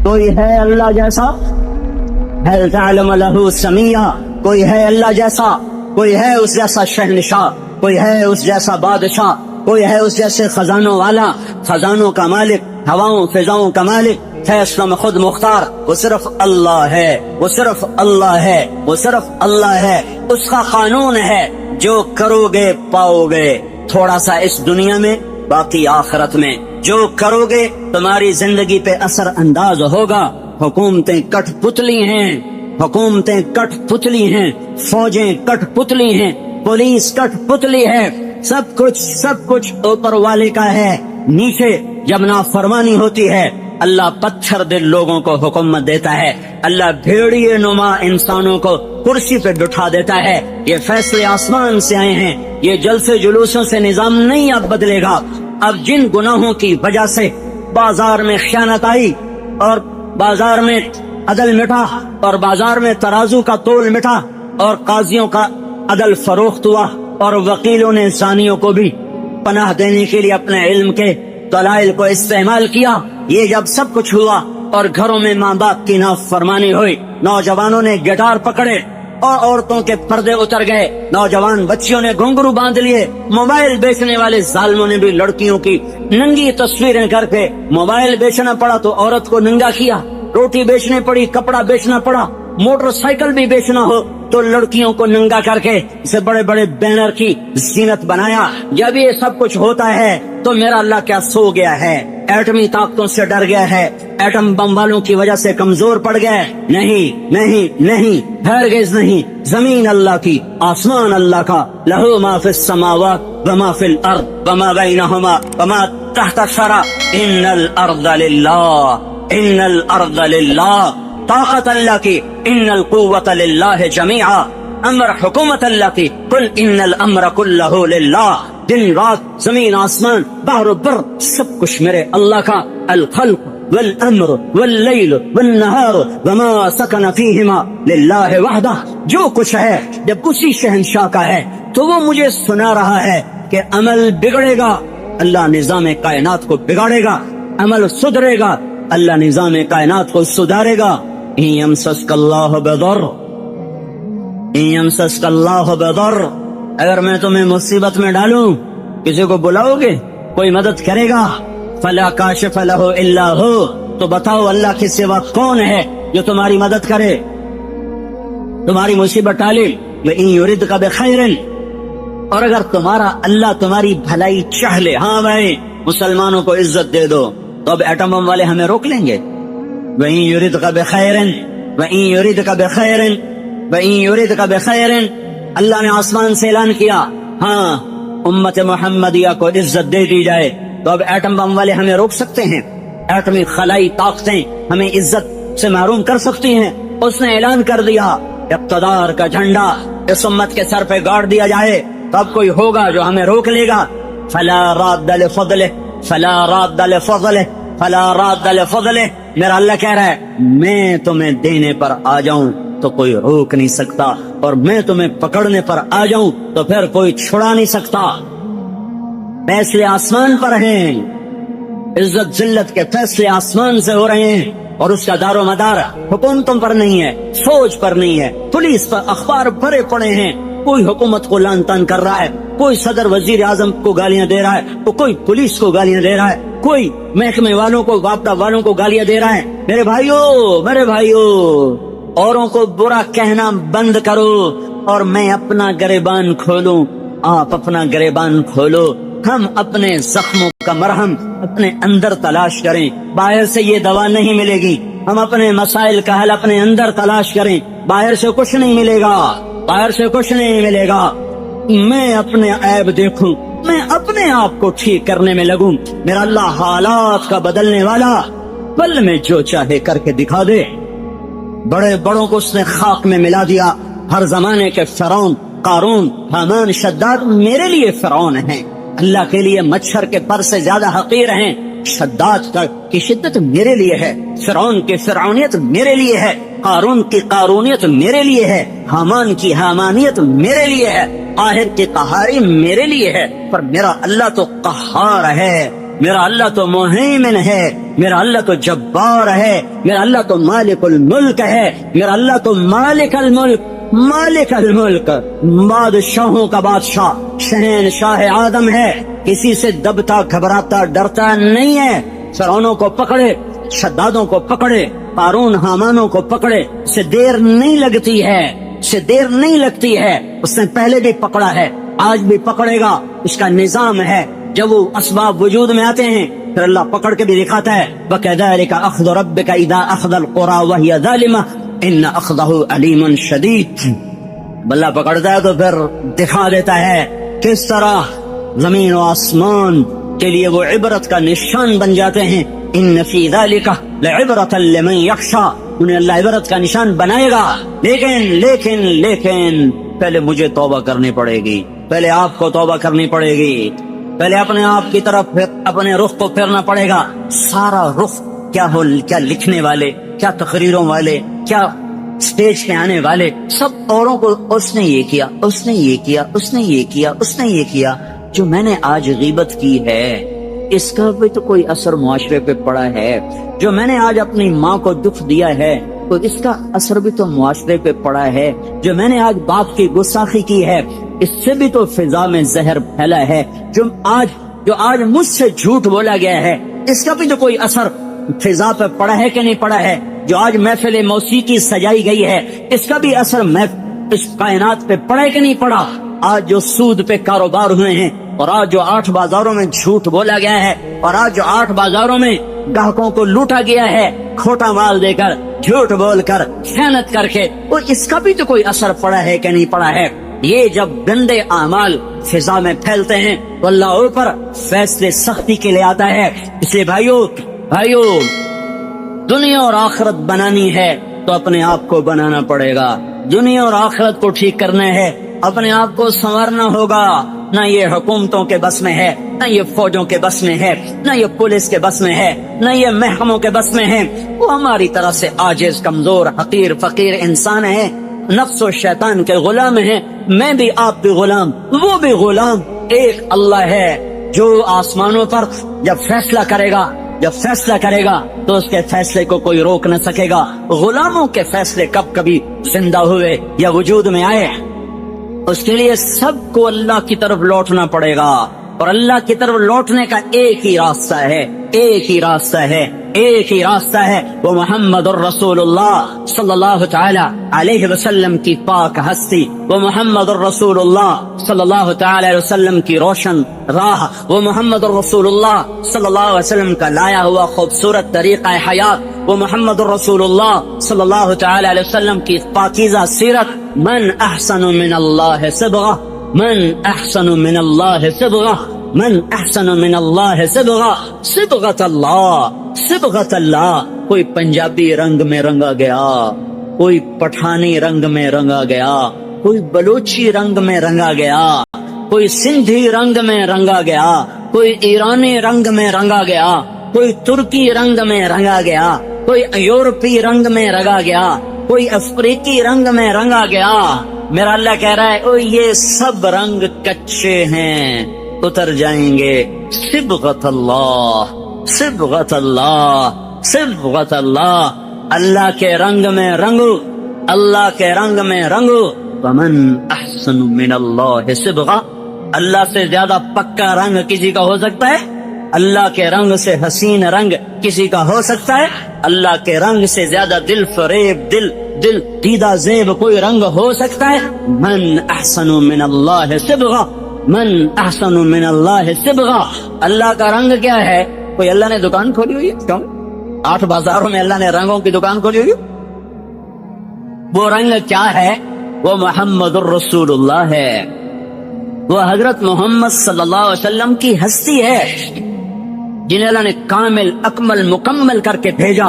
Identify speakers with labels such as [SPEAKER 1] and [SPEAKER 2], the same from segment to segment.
[SPEAKER 1] کوئی ہے اللہ جیسا؟ هل تعلم له سمیہ؟ کوئی ہے اللہ جیسا؟ کوئی ہے اس جیسا شہنشاہ؟ کوئی ہے اس جیسا بادشاہ؟ کوئی ہے اس جیسے خزانوں والا، خزانوں کا مالک، ہواؤں فضاؤں کا مالک، فیصلوں میں خود مختار؟ وہ صرف اللہ ہے، وہ صرف اللہ ہے، وہ صرف اللہ ہے۔ اس کا قانون ہے جو کرو گے پاؤ گے، تھوڑا سا اس دنیا میں باقی آخرت میں۔ جو کرو گے تمہاری زندگی پہ اثر انداز ہوگا۔ حکومتیں کٹ پتلی ہیں، حکومتیں کٹ پتلی ہیں، فوجیں کٹ پتلی ہیں، پولیس کٹ پتلی ہے، سب کچھ اوپر والے کا ہے۔ نیچے جب نافرمانی ہوتی ہے اللہ پتھر دل لوگوں کو حکومت دیتا ہے، اللہ بھیڑیے نما انسانوں کو کرسی پہ بٹھا دیتا ہے۔ یہ فیصلے آسمان سے آئے ہیں، یہ جلسے جلوسوں سے نظام نہیں اب بدلے گا۔ اب جن گناہوں کی وجہ سے بازار میں خیانت آئی اور بازار میں عدل مٹا اور بازار میں ترازو کا تول مٹا اور قاضیوں کا عدل فروخت ہوا اور وکیلوں نے زانیوں کو بھی پناہ دینے کے لیے اپنے علم کے دلائل کو استعمال کیا، یہ جب سب کچھ ہوا اور گھروں میں ماں باپ کی نافرمانی ہوئی، نوجوانوں نے گٹار پکڑے اور عورتوں کے پردے اتر گئے، نوجوان بچیوں نے گھنگرو باندھ لیے، موبائل بیچنے والے ظالموں نے بھی لڑکیوں کی ننگی تصویریں کر کے موبائل بیچنا پڑا تو عورت کو ننگا کیا، روٹی بیچنے پڑی، کپڑا بیچنا پڑا، موٹر سائیکل بھی بیچنا ہو تو لڑکیوں کو ننگا کر کے اسے بڑے بڑے بینر کی زینت بنایا۔ جب یہ سب کچھ ہوتا ہے تو میرا اللہ کیا سو گیا ہے؟ ایٹمی طاقتوں سے ڈر گیا ہے؟ ایٹم بم والوں کی وجہ سے کمزور پڑ گئے؟ نہیں نہیں نہیں، ہرگز نہیں۔ زمین اللہ کی، آسمان اللہ کا، لہو ما فی السماوات وما فی الارض وما بینہما وما تحت الثری، ان الارض للہ، ان الارض للہ، طاقت اللہ کی، ان القوت للہ جمیعا، امر حکومت اللہ کی، قل ان الامر کلہ للہ، دن رات زمین آسمان بحر و بر سب کچھ میرے اللہ کا، الخلق والامر واللیل والنہار وما سکن فیہما للہ وحدہ، جو کچھ ہے جب اسی شہنشاہ کا ہے تو وہ مجھے سنا رہا ہے کہ عمل بگڑے گا اللہ نظام کائنات کو بگاڑے گا، عمل سدھرے گا اللہ نظام کائنات کو سدھارے گا۔ ان یمسسک اللہ بضر، ان یمسسک اللہ بضر، اگر میں تمہیں مصیبت میں ڈالوں کسی کو بلاؤ گے کوئی مدد کرے گا؟ فلا کاشف لہ الا ہو، تو بتاؤ اللہ کے سوا کون ہے جو تمہاری مدد کرے، تمہاری مصیبت ٹالے؟ وَإِن يُرِدْكَ بِخَيْرٍ، اور اگر تمہارا اللہ تمہاری بھلائی چاہ لے، ہاں بھائی مسلمانوں کو عزت دے دو، تو اب ایٹم بم والے ہمیں روک لیں گے؟ وَإِن يُرِدْكَ بِخَيْرٍ، وَإِن يُرِدْكَ بِخَيْرٍ، وَإِن يُرِدْكَ بِخَيْرٍ، اللہ نے آسمان سے اعلان کیا ہاں امت محمدیہ کو عزت دے دی جائے، تو اب ایٹم بم والے ہمیں روک سکتے ہیں؟ ایٹمی خلائی طاقتیں ہمیں عزت سے محروم کر سکتی ہیں؟ اس نے اعلان کر دیا اقتدار کا جھنڈا اس امت کے سر پہ گاڑ دیا جائے، تب کوئی ہوگا جو ہمیں روک لے گا؟ فلا راد لفضلہ، فلا راد لفضلہ، فلا راد لفضلہ، میرا اللہ کہہ رہا ہے میں تمہیں دینے پر آ جاؤں تو کوئی روک نہیں سکتا، اور میں تمہیں پکڑنے پر آ جاؤں تو پھر کوئی چھڑا نہیں سکتا۔ فیصلے آسمان پر ہیں، عزت ذلت کے فیصلے آسمان سے ہو رہے ہیں، اور اس کا دار و مدار حکومتوں پر نہیں ہے، فوج پر نہیں ہے، پولیس پر اخبار بھرے پڑے ہیں، کوئی حکومت کو لان تان کر رہا ہے، کوئی صدر وزیر اعظم کو گالیاں دے رہا ہے، تو کوئی پولیس کو گالیاں دے رہا ہے، کوئی محکمے والوں کو واپڈا والوں کو گالیاں دے رہا ہے۔ میرے بھائیو اوروں کو برا کہنا بند کرو اور میں اپنا گریبان کھولوں، آپ اپنا گریبان کھولو، ہم اپنے زخموں کا مرہم اپنے اندر تلاش کریں، باہر سے یہ دوا نہیں ملے گی، ہم اپنے مسائل کا حل اپنے اندر تلاش کریں، باہر سے کچھ نہیں ملے گا، باہر سے کچھ نہیں ملے گا۔ میں اپنے عیب دیکھوں، میں اپنے آپ کو ٹھیک کرنے میں لگوں، میرا اللہ حالات کا بدلنے والا، پل میں جو چاہے کر کے دکھا دے۔ بڑے بڑوں کو اس نے خاک میں ملا دیا، ہر زمانے کے فرعون، قارون، حامان، شداد میرے لیے فرعون ہیں، اللہ کے لیے مچھر کے پر سے زیادہ حقیر ہیں، شداد کی شدت میرے لیے ہے، فرعون کی فرعونیت میرے لیے ہے، قارون کی قارونیت میرے لیے ہے، حامان کی حامانیت میرے لیے ہے، قاہر کی قہاری میرے لیے ہے، پر میرا اللہ تو قہار ہے، میرا اللہ تو مہیمن ہے، میرا اللہ تو جبار ہے، میرا اللہ تو مالک الملک ہے، میرا اللہ تو مالک الملک، مالک الملک، بادشاہوں کا بادشاہ، شہنشاہ آدم ہے، کسی سے دبتا گھبراتا ڈرتا نہیں ہے۔ فرعونوں کو پکڑے، شدادوں کو پکڑے، قارون حامانوں کو پکڑے، اسے دیر نہیں لگتی ہے، اسے دیر نہیں لگتی ہے، اس نے پہلے بھی پکڑا ہے، آج بھی پکڑے گا، اس کا نظام ہے۔ جب وہ اسباب وجود میں آتے ہیں پھر اللہ پکڑ کے بھی دکھاتا ہے، وَكَذَلِكَ أَخْذُ رَبِّكَ إِذَا أَخْذَ الْقُرَى وَهِيَ ظَالِمَةٌ إِنَّ أَخْذَهُ أَلِيمٌ شَدِيدٌ۔ اللہ پکڑتا ہے تو پھر دکھا دیتا ہے کس طرح زمین و آسمان کے لیے وہ عبرت کا نشان بن جاتے ہیں۔ ان فی ذالک لعبرۃ لمن یخشی، انہیں اللہ عبرت کا نشان بنائے گا، لیکن پہلے مجھے توبہ کرنی پڑے گی، پہلے آپ کو توبہ کرنی پڑے گی، پہلے اپنے آپ کی طرف اپنے رخ کو پھیرنا پڑے گا۔ سارا رخ کیا لکھنے والے، کیا تقریروں والے، کیا سٹیج پہ آنے والے، سب اوروں کو اس نے یہ کیا، اس نے یہ کیا، اس نے یہ کیا، اس نے یہ کیا۔ جو میں نے آج غیبت کی ہے اس کا بھی تو کوئی اثر معاشرے پہ پڑا ہے، جو میں نے آج اپنی ماں کو دکھ دیا ہے تو اس کا اثر بھی تو معاشرے پہ پڑا ہے، جو میں نے آج باپ کی گستاخی کی ہے اس سے بھی تو فضا میں زہر پھیلا ہے، جو آج مجھ سے جھوٹ بولا گیا ہے اس کا بھی تو کوئی اثر فضا پہ پڑا ہے کہ نہیں پڑا ہے، جو آج محفل موسیقی سجائی گئی ہے اس کا بھی اثر اس کائنات پہ پڑا ہے کہ نہیں پڑا۔ آج جو سود پہ کاروبار ہوئے ہیں اور آج جو 8 بازاروں میں جھوٹ بولا گیا ہے اور آج جو 8 بازاروں میں گاہکوں کو لوٹا گیا ہے کھوٹا مال دے کر، جھوٹ بول کر، خیانت کر کے، اور اس کا بھی تو کوئی اثر پڑا ہے کہ نہیں پڑا ہے۔ یہ جب گندے اعمال فضا میں پھیلتے ہیں تو اللہ اوپر فیصلے سختی کے لیے آتا ہے۔ اس لیے بھائیو دنیا اور آخرت بنانی ہے تو اپنے آپ کو بنانا پڑے گا، دنیا اور آخرت کو ٹھیک کرنا ہے، اپنے آپ کو سنوارنا ہوگا۔ نہ یہ حکومتوں کے بس میں ہے، نہ یہ فوجوں کے بس میں ہے، نہ یہ پولیس کے بس میں ہے، نہ یہ محکموں کے بس میں ہے، وہ ہماری طرح سے عاجز، کمزور، حقیر، فقیر انسان ہے، نفس و شیطان کے غلام ہیں، میں بھی آپ بھی غلام، وہ بھی غلام۔ ایک اللہ ہے جو آسمانوں پر جب فیصلہ کرے گا تو اس کے فیصلے کو کوئی روک نہ سکے گا۔ غلاموں کے فیصلے کبھی زندہ ہوئے یا وجود میں آئے، اس کے لیے سب کو اللہ کی طرف لوٹنا پڑے گا، اور اللہ کی طرف لوٹنے کا ایک ہی راستہ ہے، وہ محمد الرسول اللہ صلی اللہ تعالی علیہ وسلم کی پاک ہستی، وہ محمد الرسول اللہ صلی اللہ تعالی علیہ وسلم کی روشن راہ، وہ محمد الرسول اللہ صلی اللہ علیہ وسلم کا لایا ہوا خوبصورت طریقہ حیات، وہ محمد الرسول اللہ صلی اللہ تعالی علیہ وسلم کی پاکیزہ سیرت۔ من احسن من اللہ صبغہ، من احسن من اللہ صبغہ، من احسن من اللہ صبغہ، صبغۃ اللہ۔ کوئی پنجابی رنگ میں رنگا گیا، کوئی پٹھانی رنگ میں رنگا گیا، کوئی بلوچی رنگ میں رنگا گیا، کوئی سندھی رنگ میں رنگا گیا، کوئی ایرانی رنگ میں رنگا گیا، کوئی ترکی رنگ میں رنگا گیا، کوئی یورپی رنگ میں رنگا گیا، کوئی افریقی رنگ میں رنگا گیا۔ میرا اللہ کہہ رہا ہے او یہ سب رنگ کچے ہیں، اتر جائیں گے۔ صبغۃ اللہ، صبغۃ اللہ، صبغۃ اللہ، اللہ کے رنگ میں رنگو، اللہ کے رنگ میں رنگو۔ ومن احسن من اللہ صبغہ، اللہ سے زیادہ پکا رنگ کسی کا ہو سکتا ہے؟ اللہ کے رنگ سے حسین رنگ کسی کا ہو سکتا ہے؟ اللہ کے رنگ سے زیادہ دل فریب، دل دیدہ زیب کوئی رنگ ہو سکتا ہے؟ من احسن من اللہ صبغہ، من احسن من اللہ صبغہ۔ اللہ کا رنگ کیا ہے؟ کوئی اللہ نے دکان کھولی ہوئی ہے؟ کیوں 8 بازاروں میں اللہ نے رنگوں کی دکان کھولی ہوئی ہے؟ وہ رنگ کیا ہے؟ وہ محمد الرسول اللہ ہے، وہ حضرت محمد صلی اللہ علیہ وسلم کی ہستی ہے، جنہیں اللہ نے کامل، اکمل، مکمل کر کے بھیجا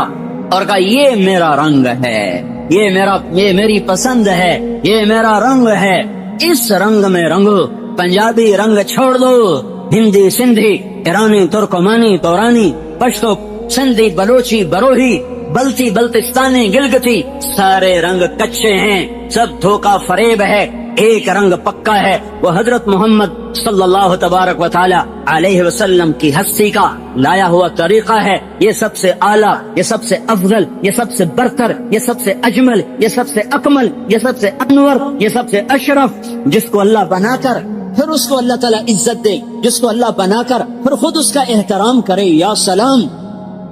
[SPEAKER 1] اور کہا یہ میرا رنگ ہے، یہ میری پسند ہے، یہ میرا رنگ ہے، اس رنگ میں رنگو۔ پنجابی رنگ چھوڑ دو، ہندی، سندھی، ایرانی، ترکمانی، تورانی، پشتو، سندھی، بلوچی، بروہی، بلتی، بلتستانی، گلگتی، سارے رنگ کچے ہیں، سب دھوکہ فریب ہے۔ ایک رنگ پکا ہے، وہ حضرت محمد صلی اللہ تبارک و تعالی علیہ وسلم کی ہستی کا لایا ہوا طریقہ ہے۔ یہ سب سے اعلیٰ، یہ سب سے افضل، یہ سب سے برتر، یہ سب سے اجمل، یہ سب سے اکمل، یہ سب سے انور، یہ سب سے اشرف، جس کو اللہ بنا کر پھر اس کو اللہ تعالیٰ عزت دے، جس کو اللہ بنا کر پھر خود اس کا احترام کرے۔ یا سلام،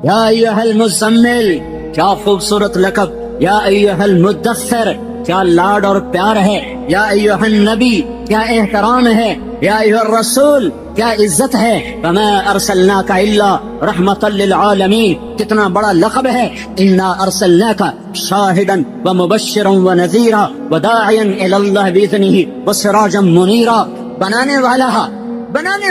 [SPEAKER 1] یا ایھا المزمل، کیا خوبصورت لقب، یا ایھا المدثر، کیا لاڈ اور پیار ہے، یا ایھا النبی، کیا احترام ہے، یا ایھا الرسول، کیا عزت ہے۔ وما ارسلناک الا رحمۃ للعالمین، کتنا بڑا لقب ہے۔ انا ارسلناک شاہدا ومبشرا ونذیرا وداعیا الی اللہ باذنہ وسراجا منیرا۔ بنانے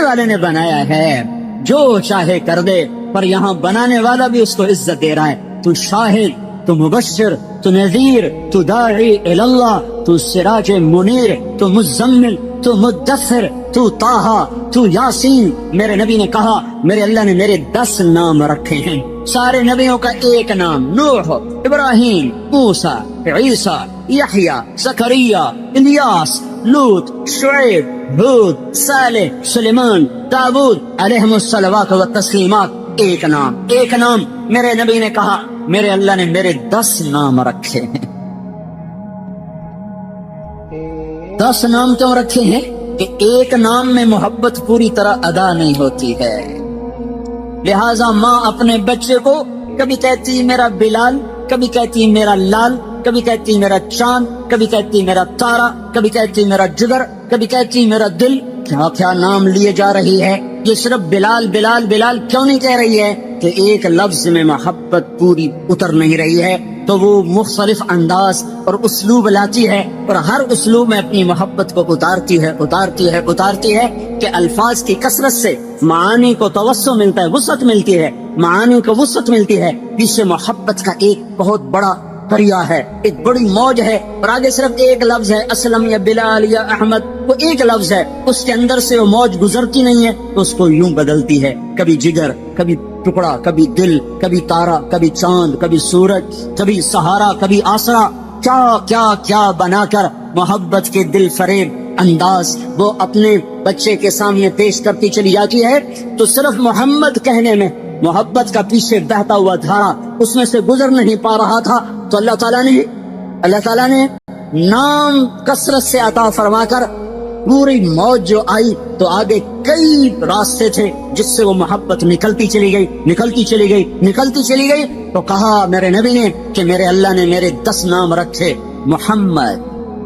[SPEAKER 1] والے نے بنایا ہے، جو چاہے کر دے، پر یہاں بنانے والا بھی اس کو عزت دے رہا ہے۔ تو شاہد، تو مبشر، تو نذیر، تو داعی الی اللہ، تو سراج منیر، تو مزمل، تو مدثر، تو طٰہٰ، تو یاسین۔ میرے نبی نے کہا میرے اللہ نے میرے 10 نام رکھے ہیں، سارے نبیوں کا ایک نام، نوح، ابراہیم، موسیٰ، عیسیٰ، یحییٰ، زکریا، الیاس، لوط، شعیب، ہود، صالح، سلیمان، داؤد علیہم الصلوات والتسلیمات۔ ایک نام۔ میرے نبی نے کہا میرے اللہ نے میرے 10 نام رکھے ہیں۔ 10 نام کیوں رکھے ہیں؟ کہ ایک نام میں محبت پوری طرح ادا نہیں ہوتی ہے، لہذا ماں اپنے بچے کو کبھی کہتی میرا بلال، کبھی کہتی میرا لال، کبھی کہتی میرا چاند، کبھی کہتی میرا تارا، کبھی کہتی میرا جگر، کبھی کہتی میرا دل۔ کیا کیا نام لیے جا رہی ہے۔ یہ صرف بلال بلال بلال کیوں نہیں کہہ رہی ہے؟ کہ ایک لفظ میں محبت پوری اتر نہیں رہی ہے، تو وہ مختلف انداز اور اسلوب لاتی ہے، اور ہر اسلوب میں اپنی محبت کو اتارتی ہے کہ الفاظ کی کثرت سے معانی کو توسع ملتا ہے، وسعت ملتی ہے، معانی کو وسعت ملتی ہے۔ پیچھے محبت کا ایک بہت بڑا دریا ہے، ایک بڑی موج ہے، اور آگے صرف ایک لفظ ہے، اسلم یا بلال یا احمد، وہ ایک لفظ ہے، اس کے اندر سے وہ موج گزرتی نہیں ہے، تو اس کو یوں بدلتی ہے، کبھی جگر، کبھی ٹکڑا، کبھی دل، کبھی تارا، کبھی چاند، کبھی سورج، کبھی سہارا، کبھی آسرا۔ کیا کیا کیا بنا کر محبت کے دل فریب انداز وہ اپنے بچے کے سامنے پیش کرتی چلی جاتی ہے۔ تو صرف محمد کہنے میں محبت کا پیچھے بہتا ہوا دھارا اس میں سے گزر نہیں پا رہا تھا، تو اللہ تعالیٰ نے نام کثرت سے عطا فرما کر پوری موج جو آئی، تو آگے کئی راستے تھے جس سے وہ محبت نکلتی چلی گئی۔ تو کہا میرے نبی نے کہ میرے اللہ نے میرے 10 نام رکھے، محمد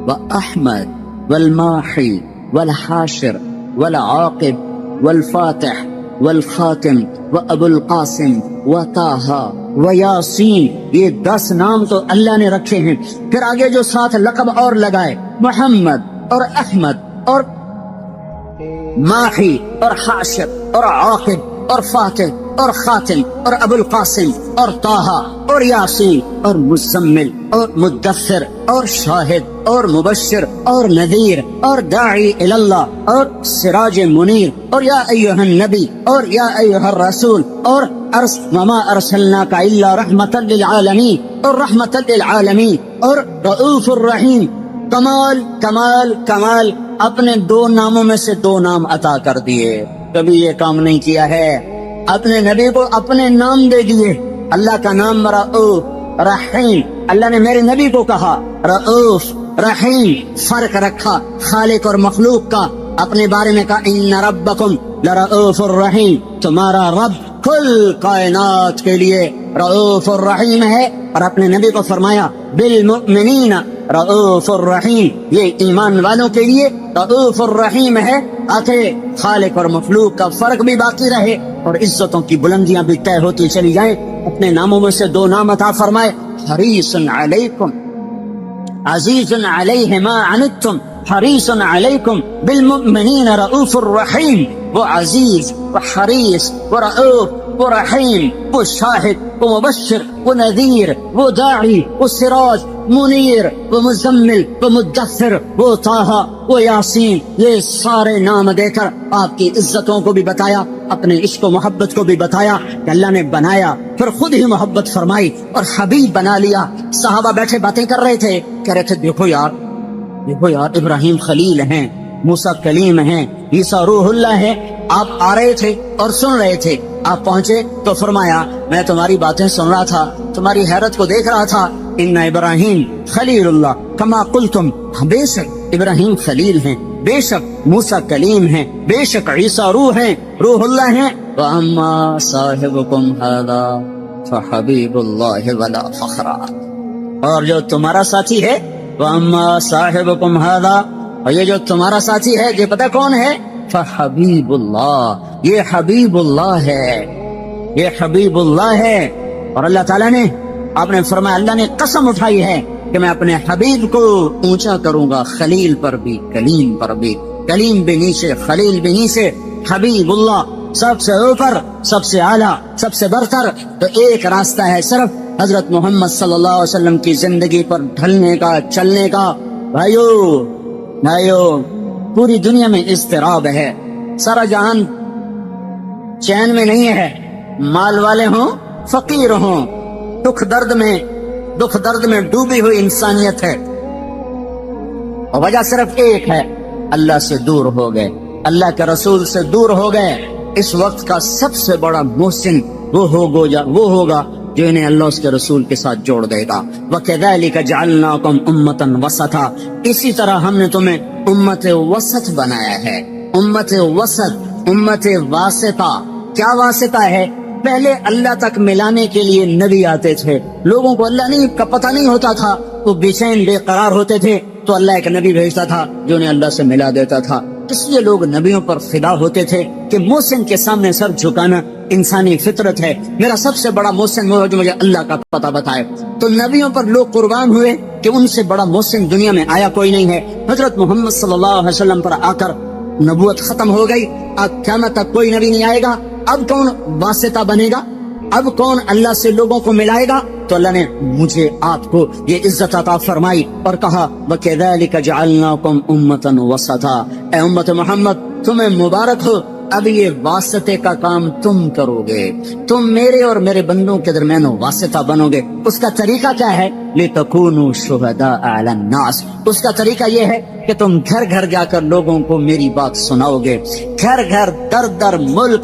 [SPEAKER 1] و احمد والماحی والحاشر والعاقب والفاتح والخاتم و ابو القاسم و طٰہٰ و یاسین۔ یہ 10 نام تو اللہ نے رکھے ہیں۔ پھر آگے جو 7 لقب اور لگائے، محمد اور احمد اور ماحی اور حاشر اور عاقب اور فاتح اور خاتم اور ابو القاسم اور طٰہٰ اور یاسین اور مزمل اور مدثر اور شاہد اور مبشر اور نذیر اور داعی الی اللہ اور سراج منیر اور یا ایھا النبی اور یا ایھا الرسول اور وما ارسلناک الا رحمۃ للعالمین اور رحمۃ للعالمین اور رؤوف الرحیم۔ کمال اپنے 2 ناموں میں سے 2 نام عطا کر دیے۔ کبھی یہ کام نہیں کیا ہے، اپنے نبی کو اپنے نام دے دیے۔ اللہ کا نام رؤوف رحیم، اللہ نے میرے نبی کو کہا رؤوف رحیم، فرق رکھا خالق اور مخلوق کا۔ اپنے بارے میں کہا ان ربکم لرؤوف الرحیم، تمہارا رب کل کائنات کے لیے رؤوف الرحیم ہے۔ اور اپنے نبی کو فرمایا بالمؤمنین رؤوف الرحیم، یہ ایمان والوں کے لیے رؤوف الرحیم ہے، تاکہ خالق اور مخلوق کا فرق بھی باقی رہے اور عزتوں کی بلندیاں بھی طے ہوتی چلی جائیں۔ اپنے ناموں میں سے 2 نام عطا فرمائے، حریص علیکم عزیز علیہ ما عنتم حریص علیکم بالمؤمنین رؤوف الرحیم۔ وہ عزیز، وہ حریص، وہ رؤوف، وہ رحیم، وہ شاہد، وہ مبشر، وہ نذیر، وہ داعی، وہ سراج منیر، وہ مزمل، وہ مدثر، وہ طٰہٰ، وہ یاسین، یہ سارے نام دے کر آپ کی عزتوں کو بھی بتایا، اپنے عشق و محبت کو بھی بتایا کہ اللہ نے بنایا، پھر خود ہی محبت فرمائی اور حبیب بنا لیا۔ صحابہ بیٹھے باتیں کر رہے تھے، کہہ رہے تھے دیکھو یار دیکھو یار، ابراہیم خلیل ہیں، موسیٰ کلیم ہیں، عیسیٰ روح اللہ ہے. آپ آ رہے تھے اور سن رہے تھے، آپ پہنچے تو فرمایا میں تمہاری باتیں سن رہا تھا، تمہاری حیرت کو دیکھ رہا تھا. ان ابراہیم خلیل اللہ کما قلتم، بے شک ابراہیم خلیل ہیں، بے شک موسیٰ کلیم ہیں، بے شک عیسیٰ روح ہیں، روح اللہ ہیں. وَأَمَّا صَاحِبُكُمْ هَذَا فَحَبِيبُ اللَّهِ وَلَا فَخْرًا، اور جو تمہارا ساتھی ہے، وَأَمَّا صَاحِبُكُمْ هَذَا، اور یہ جو تمہارا ساتھی ہے، یہ پتہ کون ہے؟ فحبیب اللہ، یہ حبیب اللہ ہے، یہ حبیب اللہ ہے. اور اللہ تعالیٰ نے، آپ نے فرمایا، اللہ نے قسم اٹھائی ہے کہ میں اپنے حبیب کو اونچا کروں گا، خلیل پر بھی، کلیم پر بھی، کلیم بھی نیچے، خلیل بھی نیچے، حبیب اللہ سب سے اوپر، سب سے اعلیٰ، سب سے برتر. تو ایک راستہ ہے صرف حضرت محمد صلی اللہ علیہ وسلم کی زندگی پر ڈھلنے کا، چلنے کا. بھائیو، پوری دنیا میں اضطراب ہے، سارا جہان چین میں نہیں ہے. مال والے ہوں، فقیر ہوں، دکھ درد میں ڈوبی ہوئی انسانیت ہے. اور وجہ صرف ایک ہے، اللہ سے دور ہو گئے، اللہ کے رسول سے دور ہو گئے. اس وقت کا سب سے بڑا محسن وہ ہوگا جو انہیں اللہ اس کے رسول کے ساتھ جوڑ دے گا. وَكَذَلِكَ جَعَلْنَاكُمْ أُمَّةً وَسَطًا، اسی طرح ہم نے تمہیں امت وسط بنایا ہے. امت وسط، امت واسطہ. کیا واسطہ ہے؟ پہلے اللہ تک ملانے کے لیے نبی آتے تھے، لوگوں کو اللہ کا پتہ نہیں ہوتا تھا، وہ بے چین بے قرار ہوتے تھے، تو اللہ ایک نبی بھیجتا تھا جو انہیں اللہ سے ملا دیتا تھا. اس لیے لوگ نبیوں پر فدا ہوتے تھے کہ محسن کے سامنے سر جھکانا انسانی فطرت ہے. میرا سب سے بڑا محسن وہ جو مجھے اللہ کا پتہ بتائے. تو نبیوں پر لوگ قربان ہوئے کہ ان سے بڑا محسن دنیا میں آیا کوئی نہیں ہے. حضرت محمد صلی اللہ علیہ وسلم پر آ کر نبوت ختم ہو گئی، اب قیامت تک کوئی نبی نہیں آئے گا. اب کون واسطہ بنے گا؟ اب کون اللہ سے لوگوں کو ملائے گا؟ تو اللہ نے مجھے آپ کو یہ عزت عطا فرمائی اور کہا وَكَذَلِكَ جَعَلْنَاكُمْ أُمَّةً وَسَطًا، اے امت محمد تمہیں مبارک ہو، اب یہ واسطے کا کام تم کرو گے، تم میرے اور میرے بندوں کے درمیان واسطہ بنو گے. اس کا طریقہ کیا ہے؟ لِتَكُونُوا شُهَدَاءَ عَلَى النَّاسِ، اس کا طریقہ یہ ہے کہ تم گھر گھر جا کر لوگوں کو میری بات سناؤ گے، گھر گھر، در در،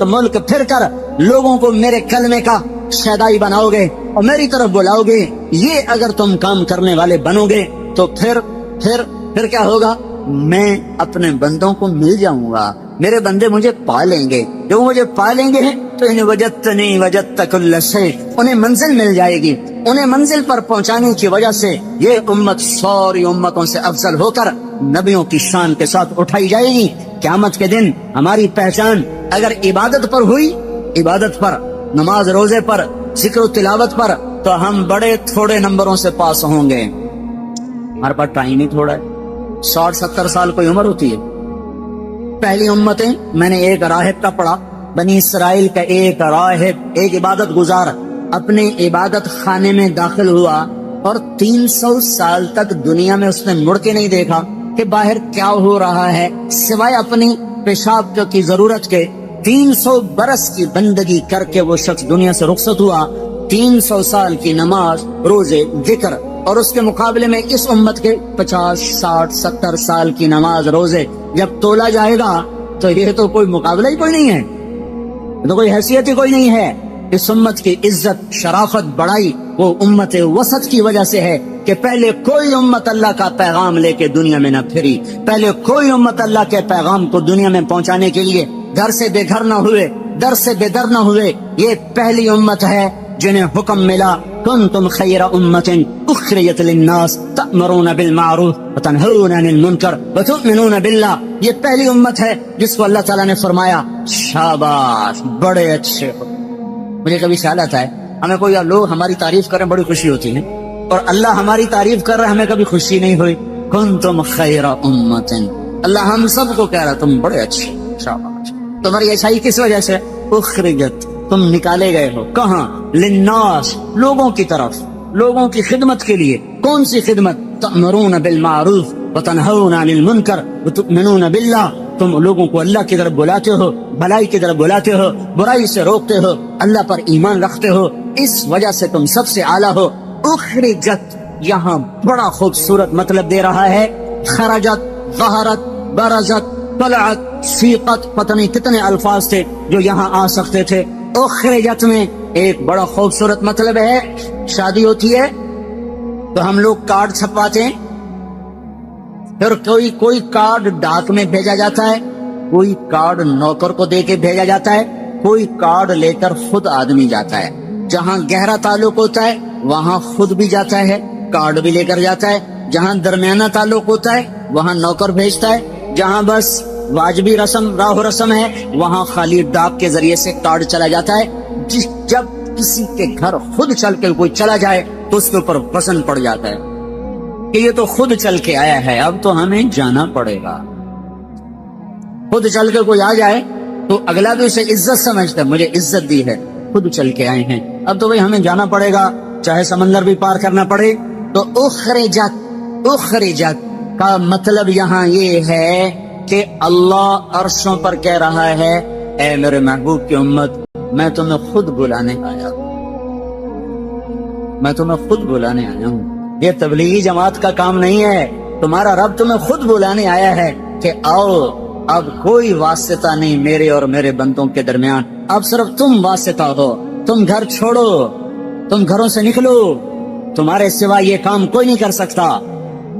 [SPEAKER 1] ملک پھر کر لوگوں کو میرے کلمے کا شیدائی بناؤ گے اور میری طرف بلاؤ گے. یہ اگر تم کام کرنے والے بنو گے تو پھر کیا ہوگا؟ میں اپنے بندوں کو مل جاؤں گا، میرے بندے مجھے پالیں گے. جو مجھے پالیں گے تو انہیں وجدتنی وجدت کل شیء، انہیں منزل مل جائے گی. انہیں منزل پر پہنچانے کی وجہ سے یہ امت ساری امتوں سے افضل ہو کر نبیوں کی شان کے ساتھ اٹھائی جائے گی. قیامت کے دن ہماری پہچان اگر عبادت پر ہوئی، عبادت پر، نماز روزے پر، ذکر و تلاوت پر، تو ہم بڑے تھوڑے نمبروں سے پاس ہوں گے. ہمارے پاس ٹائم ہی تھوڑا ہے، 60-70 سال کوئی عمر ہوتی ہے. پہلی امتیں، میں نے ایک راہب کا پڑھا، بنی اسرائیل کا ایک راہب، ایک عبادت گزار اپنے عبادت خانے میں داخل ہوا اور 300 سال تک دنیا میں اس نے مڑ کے نہیں دیکھا کہ باہر کیا ہو رہا ہے، سوائے اپنی پیشاب کی ضرورت کے. 300 برس کی بندگی کر کے وہ شخص دنیا سے رخصت ہوا. 300 سال کی نماز، روزے، ذکر، اور اس کے مقابلے میں اس امت کے 50, 60, 70 سال کی نماز، روزے جب تولا جائے گا تو یہ تو کوئی مقابلہ ہی کوئی نہیں ہے، تو کوئی حیثیت ہی کوئی نہیں ہے. اس امت کی عزت، شرافت، بڑائی وہ امت وسط کی وجہ سے ہے کہ پہلے کوئی امت اللہ کا پیغام لے کے دنیا میں نہ پھری، پہلے کوئی امت اللہ کے پیغام کو دنیا میں پہنچانے کے لیے گھر سے بے گھر نہ ہوئے، در سے بے در نہ ہوئے. یہ پہلی امت ہے جنہیں حکم ملا کنتم خیر امت اخرجت للناس تأمرون بالمعروف وتنہون عن المنکر وتؤمنون باللہ. یہ پہلی امت ہے جس کو اللہ تعالیٰ نے فرمایا شاباش، بڑے اچھے ہو. مجھے کبھی خیال آتا ہے ہمیں کوئی لوگ ہماری تعریف کریں بڑی خوشی ہوتی ہے، اور اللہ ہماری تعریف کر رہا ہے ہمیں کبھی خوشی نہیں ہوئی. کنتم خیر امت، اللہ ہم سب کو کہہ رہا تم بڑے اچھے، شاباش. تمہاری اچھائی کس وجہ سے؟ اخرجت، تم نکالے گئے ہو. کہاں؟ للناس، لوگوں کی طرف، لوگوں کی خدمت کے لیے. کون سی خدمت؟ تأمرون بالمعروف وتنہون عن المنکر وتؤمنون باللہ. تم لوگوں کو اللہ کی طرف بلاتے ہو، بھلائی کی طرف بلاتے ہو، برائی سے روکتے ہو، اللہ پر ایمان رکھتے ہو، اس وجہ سے تم سب سے اعلیٰ ہو. اخرجت یہاں بڑا خوبصورت مطلب دے رہا ہے خرجت، ظہرت، برزت، طلعت، سیقت، پتہ نہیں کتنے الفاظ تھے جو یہاں آ سکتے تھے۔ اخرجت میں ایک بڑا خوبصورت مطلب ہے، شادی ہوتی ہے تو ہم لوگ کارڈ چھپواتے ہیں، پھر کوئی کارڈ ڈاک میں بھیجا جاتا ہے، کوئی کارڈ نوکر کو دے کے بھیجا جاتا ہے، کوئی کارڈ لے کر خود آدمی جاتا ہے۔ جہاں گہرا تعلق ہوتا ہے وہاں خود بھی جاتا ہے، کارڈ بھی لے کر جاتا ہے۔ جہاں درمیانہ تعلق ہوتا ہے وہاں نوکر بھیجتا ہے۔ جہاں بس واجبی رسم راہ رسم ہے وہاں خالی ڈاک کے ذریعے سے کارڈ چلا جاتا ہے۔ جب کسی کے گھر خود چل کے کوئی چلا جائے تو اس کے اوپر وزن پڑ جاتا ہے کہ یہ تو خود چل کے آیا ہے، اب تو ہمیں جانا پڑے گا۔ خود چل کے کوئی آ جائے تو اگلا بھی اسے عزت سمجھتا ہے، مجھے عزت دی ہے، خود چل کے آئے ہیں، اب تو بھئی ہمیں جانا پڑے گا، چاہے سمندر بھی پار کرنا پڑے۔ تو اخرجت کا مطلب یہاں یہ ہے کہ اللہ عرشوں پر کہہ رہا ہے اے میرے محبوب کی امت، میں تمہیں خود بلانے آیا ہوں، میں تمہیں خود بلانے آیا ہوں۔ یہ تبلیغی جماعت کا کام نہیں ہے، تمہارا رب تمہیں خود بلانے آیا ہے کہ آؤ، اب کوئی واسطہ نہیں میرے اور میرے بندوں کے درمیان، اب صرف تم واسطہ ہو۔ تم گھر چھوڑو، تم گھروں سے نکلو، تمہارے سوا یہ کام کوئی نہیں کر سکتا۔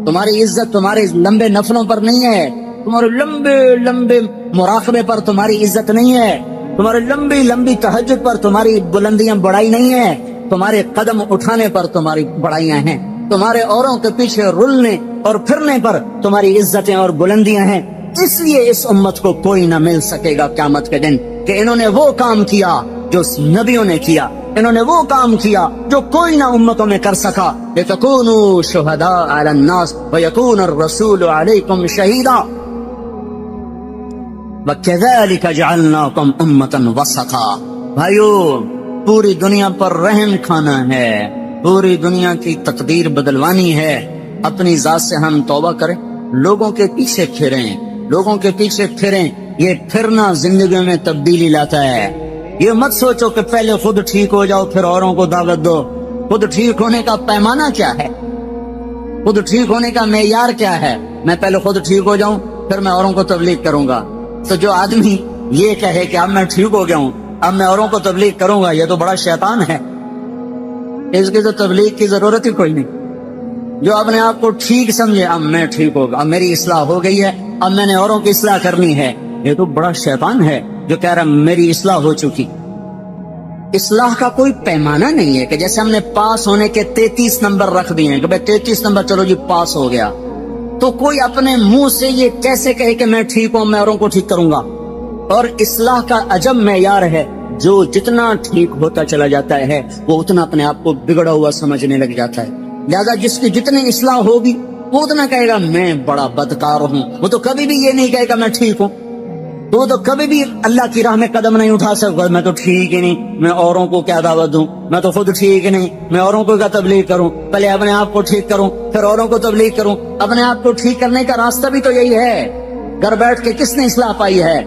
[SPEAKER 1] تمہاری عزت تمہارے لمبے نفلوں پر نہیں ہے، تمہارے لمبے لمبے مراقبے پر تمہاری عزت نہیں ہے، تمہارے لمبی لمبی تہجد پر تمہاری بلندیاں بڑائی نہیں ہے، تمہارے قدم اٹھانے پر تمہاری بڑائیاں ہیں، تمہارے اوروں کے پیچھے رلنے اور پھرنے پر تمہاری عزتیں اور بلندیاں ہیں۔ اس لیے اس امت کو کوئی نہ مل سکے گا قیامت کے دن کہ انہوں نے وہ کام کیا جو نبیوں نے کیا، انہوں نے وہ کام کیا جو کوئی نہ امتوں میں کر سکا۔ لِتَكُونُوا شُهَدَاءَ عَلَى النَّاسِ وَيَكُونَ الرَّسُولُ عَلَيْكُمْ شَهِيدًا وَكَذَلِكَ جَعَلْنَاكُمْ أُمَّةً وَسَطًا۔ بھائیو، پوری دنیا پر رحم کھانا ہے، پوری دنیا کی تقدیر بدلوانی ہے۔ اپنی ذات سے ہم توبہ کریں، لوگوں کے پیچھے پھریں، لوگوں کے پیچھے پھریں۔ یہ پھرنا زندگی میں تبدیلی لاتا ہے۔ یہ مت سوچو کہ پہلے خود ٹھیک ہو جاؤ پھر اوروں کو دعوت دو۔ خود ٹھیک ہونے کا پیمانہ کیا ہے؟ خود ٹھیک ہونے کا معیار کیا ہے؟ میں پہلے خود ٹھیک ہو جاؤں پھر میں اوروں کو تبلیغ کروں گا۔ تو جو آدمی یہ کہے کہ اب میں ٹھیک ہو گیا ہوں اب میں اوروں کو تبلیغ کروں گا، یہ تو بڑا شیطان ہے، اس کی تو تبلیغ کی ضرورت ہی کوئی نہیں۔ جو اپنے آپ کو ٹھیک سمجھے اب میں ٹھیک ہوگا، اب میری اصلاح ہو گئی ہے، اب میں نے اوروں کی اصلاح کرنی ہے، یہ تو بڑا شیطان ہے جو کہہ رہا میری اصلاح ہو چکی۔ اصلاح کا کوئی پیمانہ نہیں ہے کہ جیسے ہم نے پاس ہونے کے 33 نمبر رکھ دیے ہیں کہ بھئی 33 نمبر چلو جی پاس ہو گیا، تو کوئی اپنے منہ سے یہ کیسے کہے کہ میں ٹھیک ہوں میں اوروں کو ٹھیک کروں گا؟ اور اصلاح کا عجب معیار ہے، جو جتنا ٹھیک ہوتا چلا جاتا ہے وہ اتنا اپنے آپ کو بگڑا ہوا سمجھنے لگ جاتا ہے۔ لہذا جس کی جتنی اصلاح ہوگی وہ اتنا کہے گا میں بڑا بدکار ہوں، وہ تو کبھی بھی یہ نہیں کہے گا میں ٹھیک ہوں، تو وہ تو کبھی بھی اللہ کی راہ میں قدم نہیں اٹھا سکتا، میں تو ٹھیک ہی نہیں، میں اوروں کو کیا دعوت دوں، میں تو خود ٹھیک ہی نہیں، میں اوروں کو کیا تبلیغ کروں، پہلے اپنے آپ کو ٹھیک کروں پھر اوروں کو تبلیغ کروں۔ اپنے آپ کو ٹھیک کرنے کا راستہ بھی تو یہی ہے، گھر بیٹھ کے کس نے اصلاح پائی ہے؟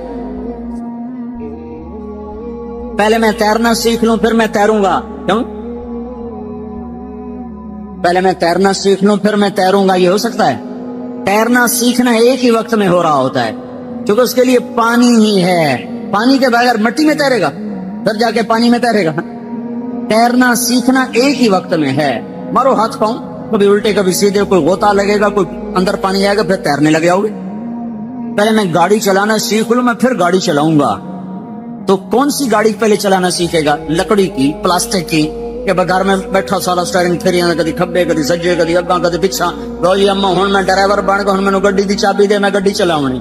[SPEAKER 1] پہلے میں تیرنا سیکھ لوں پھر میں تیروں گا، کیوں؟ پہلے میں تیرنا سیکھ لوں پھر میں تیروں گا، یہ ہو سکتا ہے؟ تیرنا سیکھنا ایک ہی وقت میں ہو رہا ہوتا ہے کیونکہ اس کے لیے پانی ہی ہے، پانی کے بغیر مٹی میں تیرے گا پھر جا کے پانی میں تیرے گا۔ تیرنا سیکھنا ایک ہی وقت میں ہے، مارو ہاتھ پاؤں کبھی الٹے کبھی سیدھے، کوئی غوطہ لگے گا کوئی اندر پانی آئے گا پھر تیرنے لگ جاؤ گے۔ پہلے میں گاڑی چلانا سیکھ لوں میں پھر گاڑی چلاؤں گا، تو کون سی گاڑی پہلے چلانا سیکھے گا؟ لکڑی کی، پلاسٹک کی، کہ گھر میں بیٹھا سارا سٹیئرنگ پھری کدی کھبے کدی سجے کدی اگاں کدی پچھا، لو جی اما ہن میں ڈرائیور بن گیا، ہن مینوں گڈی دی چابی دے میں گڈی چلاونی،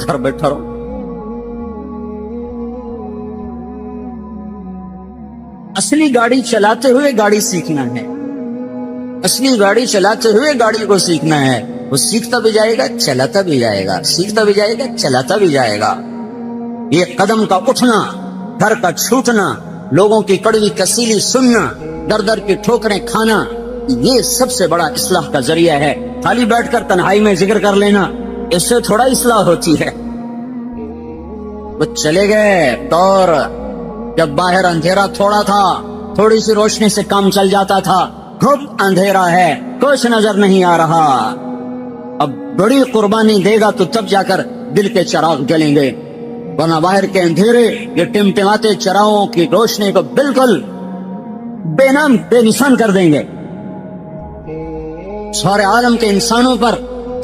[SPEAKER 1] گھر بیٹھا رہو۔ اصلی گاڑی چلاتے ہوئے گاڑی سیکھنا ہے، اصلی گاڑی چلاتے ہوئے گاڑی کو سیکھنا ہے، وہ سیکھتا بھی جائے گا چلاتا بھی جائے گا، سیکھتا بھی جائے گا چلاتا بھی جائے گا۔ یہ قدم کا اٹھنا، گھر کا چھوٹنا، لوگوں کی کڑوی کسیلی سننا، در در کی ٹھوکریں کھانا، یہ سب سے بڑا اصلاح کا ذریعہ ہے۔ خالی بیٹھ کر تنہائی میں ذکر کر لینا اس سے تھوڑا اصلاح ہوتی ہے۔ وہ چلے گئے دور جب باہر اندھیرا تھوڑا تھا، تھوڑی سی روشنی سے کام چل جاتا تھا، خوب اندھیرا ہے، کچھ نظر نہیں آ رہا، اب بڑی قربانی دے گا تو تب جا کر دل کے چراغ جلیں گے، ورنہ باہر کے اندھیرے یہ ٹمٹماتے چراغوں کی روشنی کو بالکل بے نام بے نشان کر دیں گے۔ سارے عالم کے انسانوں پر،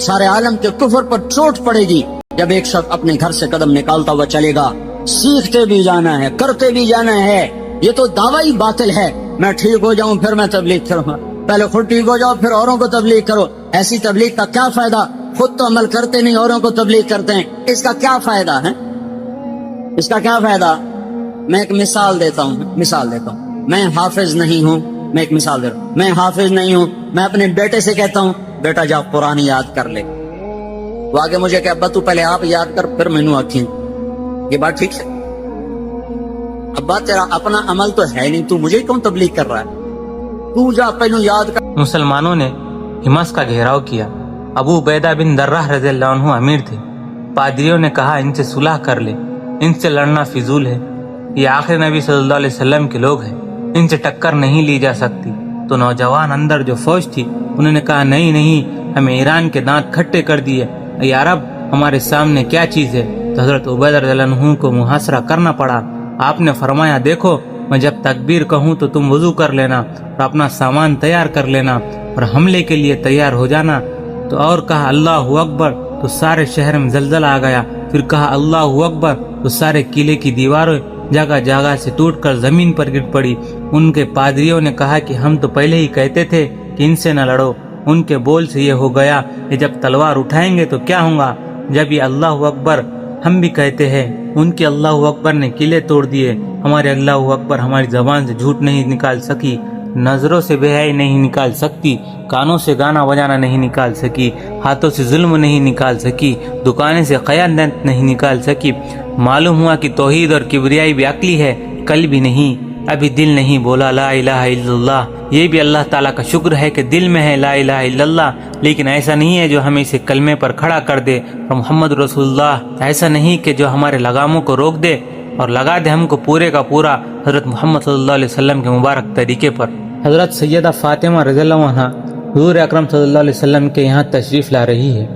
[SPEAKER 1] سارے عالم کے کفر پر چوٹ پڑے گی جب ایک شخص اپنے گھر سے قدم نکالتا ہوا چلے گا۔ سیکھتے بھی جانا ہے، کرتے بھی جانا ہے، یہ تو دعوی باطل ہے۔ میں ٹھیک ہو جاؤں پھر میں تبلیغ کروں گا، پہلے خود ٹھیک ہو جاؤ پھر اوروں کو تبلیغ کرو۔ ایسی تبلیغ کا کیا فائدہ؟ خود تو عمل کرتے نہیں، اوروں کو تبلیغ کرتے ہیں، اس کا کیا فائدہ ہے؟ اس کا کیا فائدہ؟ میں ایک مثال دیتا ہوں، میں حافظ نہیں ہوں، میں ایک مثال دے رہا ہوں، میں حافظ نہیں ہوں، میں اپنے بیٹے سے کہتا ہوں بیٹا جا قرآن یاد کر لے، وہ آگے مجھے کہ ابا تو پہلے آپ یاد کر پھر مینوں آکھیں، یہ بات ٹھیک ہے؟ ابا تیرا اپنا عمل تو ہے نہیں، تو مجھے کیوں تبلیغ کر رہا ہے؟ تو جا پہلے یاد کر۔
[SPEAKER 2] مسلمانوں نے حمص کا گھیراؤ کیا۔ ابو عبیدہ بن درہ رضی اللہ عنہ امیر تھے۔ پادریوں نے کہا ان سے صلح کر لے، ان سے لڑنا فضول ہے، یہ آخر نبی صلی اللہ علیہ وسلم کے لوگ ہیں، ان سے ٹکر نہیں لی جا سکتی۔ تو نوجوان اندر جو فوج تھی انہوں نے کہا نہیں، ہمیں ایران کے دانت کھٹے کر دیے، یا رب ہمارے سامنے کیا چیز ہے؟ تو حضرت عبیدہ رضی اللہ عنہ کو محاصرہ کرنا پڑا۔ آپ نے فرمایا دیکھو میں جب تکبیر کہوں تو تم وضو کر لینا اور اپنا سامان تیار کر لینا اور حملے کے لیے تیار ہو جانا۔ تو اور کہا اللہ اکبر، تو سارے شہر میں زلزلہ آ گیا۔ پھر کہا اللہ اکبر، تو سارے قلعے کی دیواریں جگہ جگہ سے ٹوٹ کر زمین پر گر پڑی۔ ان کے پادریوں نے کہا کہ ہم تو پہلے ہی کہتے تھے کہ ان سے نہ لڑو، ان کے بول سے یہ ہو گیا کہ جب تلوار اٹھائیں گے تو کیا ہوگا؟ جب یہ اللہ اکبر ہم بھی کہتے ہیں، ان کے اللہ اکبر نے قلعے توڑ دیے، ہمارے اللہ اکبر ہماری زبان سے جھوٹ نہیں نکال سکی، نظروں سے بے حیائی نہیں نکال سکتی، کانوں سے گانا بجانا نہیں نکال سکی، ہاتھوں سے ظلم نہیں نکال سکی، دکانیں سے خیانت نہیں نکال سکی۔ معلوم ہوا کہ توحید اور کبریائی بھی عقلی ہے، کل بھی نہیں، ابھی دل نہیں بولا لا الہ الا اللہ۔ یہ بھی اللہ تعالیٰ کا شکر ہے کہ دل میں ہے لا الہ الا اللہ، لیکن ایسا نہیں ہے جو ہمیں اسے کلمے پر کھڑا کر دے اور محمد رسول اللہ، ایسا نہیں کہ جو ہمارے لگاموں کو روک دے اور لگا دے ہم کو پورے کا پورا حضرت محمد صلی اللہ علیہ وسلم کے مبارک طریقے پر۔ حضرت سیدہ فاطمہ رضی اللہ عنہا حضور اکرم صلی اللہ علیہ وسلم کے یہاں تشریف لا رہی ہے۔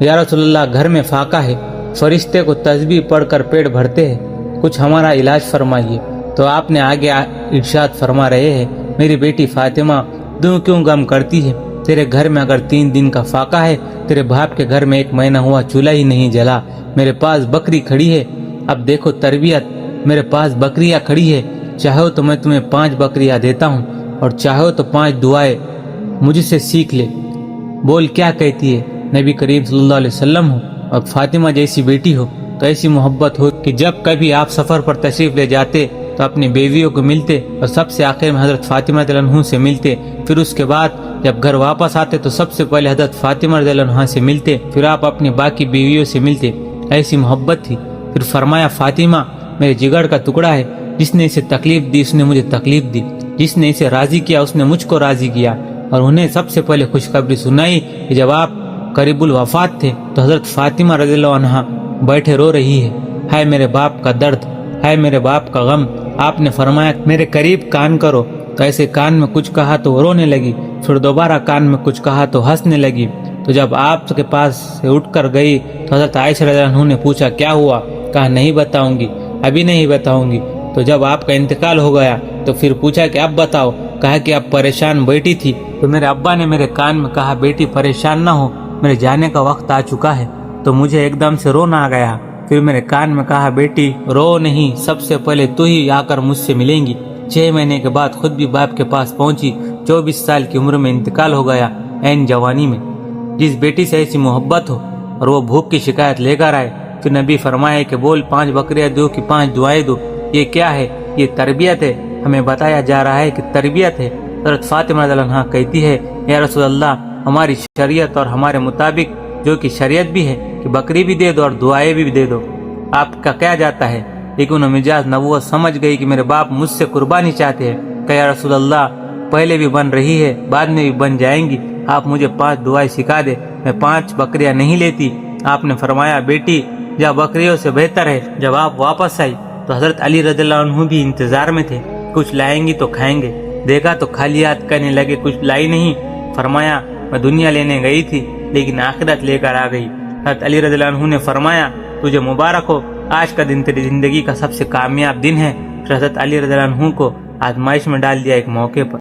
[SPEAKER 2] یا رسول اللہ گھر میں فاقہ ہے، فرشتے کو تسبیح پڑھ کر پیٹ بھرتے ہیں، کچھ ہمارا علاج فرمائیے۔ تو آپ نے آگے ارشاد فرما رہے ہیں میری بیٹی فاطمہ تو کیوں غم کرتی ہے؟ تیرے گھر میں اگر 3 دن کا فاقہ ہے، تیرے باپ کے گھر میں 1 مہینہ ہوا چولہا ہی نہیں جلا، میرے پاس بکری کھڑی ہے، اب دیکھو تربیت، میرے پاس بکریاں کھڑی ہے، چاہو تو میں تمہیں 5 بکریاں دیتا ہوں اور چاہو تو 5 دعائیں مجھ سے سیکھ لے۔ بول کیا کہتی ہے؟ نبی کریم صلی اللہ علیہ وسلم ہو اور فاطمہ جیسی بیٹی ہو تو ایسی محبت ہو کہ جب کبھی آپ سفر پر تشریف لے جاتے تو اپنی بیویوں کو ملتے اور سب سے آخر میں حضرت فاطمہ رضی اللہ عنہ سے ملتے، پھر اس کے بعد جب گھر واپس آتے تو سب سے پہلے حضرت فاطمہ رضی اللہ عنہ سے ملتے، پھر آپ اپنی باقی بیویوں سے ملتے، ایسی محبت تھی۔ پھر فرمایا فاطمہ میرے جگر کا ٹکڑا ہے، جس نے اسے تکلیف دی اس نے مجھے تکلیف دی، جس نے اسے راضی کیا اس نے مجھ کو راضی کیا۔ اور انہیں سب سے پہلے خوشخبری سنائی کہ جب آپ قریب الوفات تھے تو حضرت فاطمہ رضی اللہ عنہا بیٹھے رو رہی ہے، ہائے میرے باپ کا درد، ہائے میرے باپ کا غم۔ آپ نے فرمایا میرے قریب کان کرو، تو ایسے کان میں کچھ کہا تو وہ رونے لگی، پھر دوبارہ کان میں کچھ کہا تو ہنسنے لگی۔ تو جب آپ کے پاس سے اٹھ کر گئی تو حضرت عائشہ رضی اللہ عنہ نے پوچھا کیا ہوا؟ کہا نہیں بتاؤں گی، ابھی نہیں بتاؤں گی۔ تو جب آپ کا انتقال ہو گیا تو پھر پوچھا کہ اب بتاؤ، کہا کہ اب پریشان بیٹی تھی تو میرے ابا نے میرے کان میں کہا بیٹی پریشان نہ ہو، میرے جانے کا وقت آ چکا ہے، تو مجھے ایک دم سے رونا آ گیا۔ پھر میرے کان میں کہا بیٹی رو نہیں، سب سے پہلے تو ہی آ کر مجھ سے ملیں گی۔ 6 مہینے کے بعد خود بھی باپ کے پاس پہنچی، 24 سال کی عمر میں انتقال ہو گیا، عین جوانی میں۔ جس بیٹی سے ایسی محبت ہو اور وہ بھوک کی شکایت لے کر آئے، پھر نبی فرمائے کہ بول 5 بکریاں دو کہ 5 دعائیں دو۔ یہ کیا ہے؟ یہ تربیت ہے، ہمیں بتایا جا رہا ہے کہ تربیت ہے۔ حضرت فاطمہ رضی اللہ عنہا کہتی ہے یا رسول اللہ ہماری شریعت اور ہمارے مطابق جو کہ شریعت بھی ہے کہ بکری بھی دے دو اور دعائیں بھی دے دو، آپ کا کیا جاتا ہے؟ لیکن مجاز نبوت سمجھ گئی کہ میرے باپ مجھ سے قربانی چاہتے ہیں، کہ یا رسول اللہ پہلے بھی بن رہی ہے بعد میں بھی بن جائیں گی، آپ مجھے 5 دعائیں سکھا دے، میں 5 بکریاں نہیں لیتی۔ آپ نے فرمایا بیٹی جا بکریوں سے بہتر ہے جب آپ واپس آئی تو حضرت علی رضی اللہ عنہ بھی انتظار میں تھے، کچھ لائیں گی تو کھائیں گے، دیکھا تو خالی ہاتھ کہنے لگے کچھ لائی نہیں۔ فرمایا میں دنیا لینے گئی تھی لیکن آخرت لے کر آ گئی۔ حضرت علی رضی اللہ عنہ نے فرمایا تجھے مبارک ہو، آج کا دن تیری زندگی کا سب سے کامیاب دن ہے۔ حضرت علی رضی اللہ عنہ کو آزمائش میں ڈال دیا ایک موقع پر۔